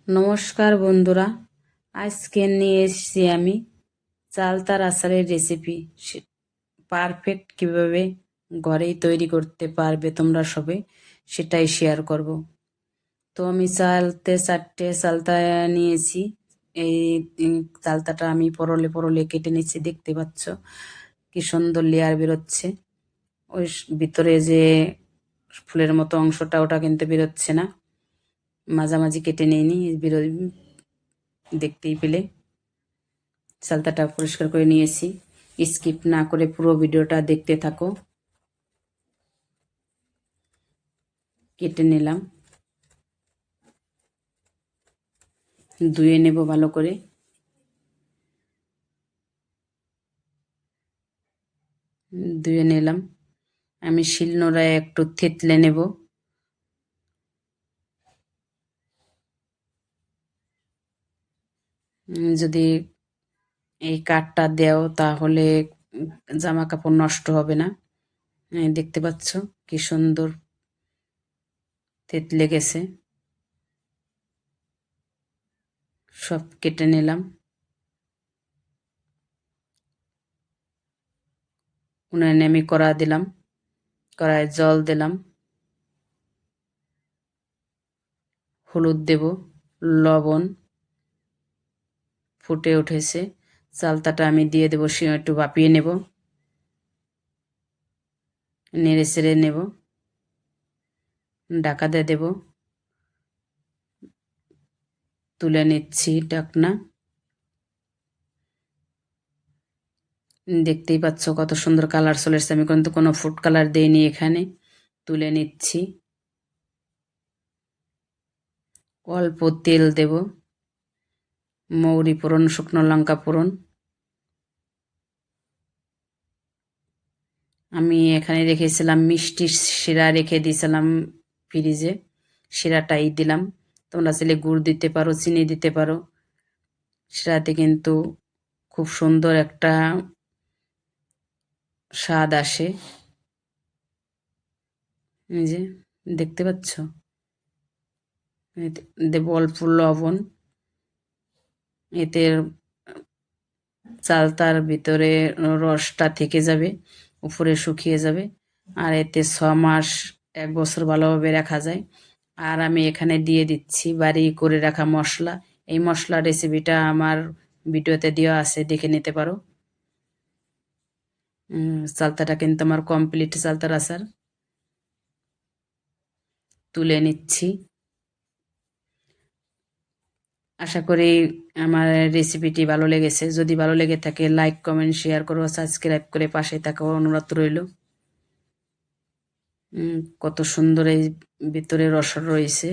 নমস্কার বন্ধুরা, আজকে নিয়ে এসেছি আমি চালতার আচারের রেসিপি। পারফেক্ট কিভাবে ঘরেই তৈরি করতে পারবে তোমরা সবে, সেটাই শেয়ার করব। তো আমি চারটে চালতা নিয়েছি। এই চালতাটা আমি পরলে পরলে কেটে নিচ্ছি, দেখতে পাচ্ছ কি সুন্দর লেয়ার বেরোচ্ছে। ওই ভিতরে যে ফুলের মতো অংশটা, ওটা কিন্তু বেরোচ্ছে না, মাঝামাঝি কেটে নিইনি, দেখতেই পেলে। চালতাটা পরিষ্কার করে নিয়েছি। স্কিপ না করে পুরো ভিডিওটা দেখতে থাকো। কেটে নিলাম, ধুয়ে নেব ভালো করে। ধুয়ে নিলাম, আমি শিলনোড়ায় একটু থেতলে নেব। যদি এই কাঠটা দেও তাহলে জামা কাপড় নষ্ট হবে না। দেখতে পাচ্ছ কি সুন্দর থেতলে গেছে। সব কেটে নিলাম। উনানে আমি কড়া দিলাম, কড়ায় জল দিলাম, হলুদ দেব, লবণ। ফুটে উঠেছে, চালতাটা আমি দিয়ে দেবো, একটু ভাপিয়ে নেব, নেড়ে চেড়ে নেব, ঢাকা দিয়ে দেব। তুলে নিচ্ছি ঢাকনা। দেখতেই পাচ্ছ কত সুন্দর কালার চলে এসেছে। আমি কিন্তু কোনো ফুড কালার দিইনি এখানে। তুলে নিচ্ছি, অল্প তেল দেব, মৌরি ফোড়ন, শুকনো লঙ্কা ফোড়ন। আমি এখানে রেখেছিলাম মিষ্টির শিরা, রেখে দিয়েছিলাম ফ্রিজে, শিরাটাই দিলাম। তোমরা চাইলে গুড় দিতে পারো, চিনি দিতে পারো। শিরাতে কিন্তু খুব সুন্দর একটা স্বাদ আসে। এই যে দেখতে পাচ্ছ, দেব অল্প লবণ। এতে চালতার ভিতরে রসটা থেকে যাবে, উপরে শুকিয়ে যাবে, আর এতে 6 মাস 1 বছর ভালোভাবে রাখা যায়। আর আমি এখানে দিয়ে দিচ্ছি বাড়ি করে রাখা মশলা। এই মশলা রেসিপিটা আমার ভিডিওতে দেওয়া আছে, দেখে নিতে পারো। চালতাটা কিন্তু আমার কমপ্লিট, চালতার আচার। তুলে নিচ্ছি। আশা করি আমার রেসিপিটি ভালো লেগেছে। যদি ভালো লেগে থাকে লাইক, কমেন্ট, শেয়ার করো, সাবস্ক্রাইব করে পাশে থাকার অনুরোধ রইল। কত সুন্দর এই ভিতরে রস রয়েছে।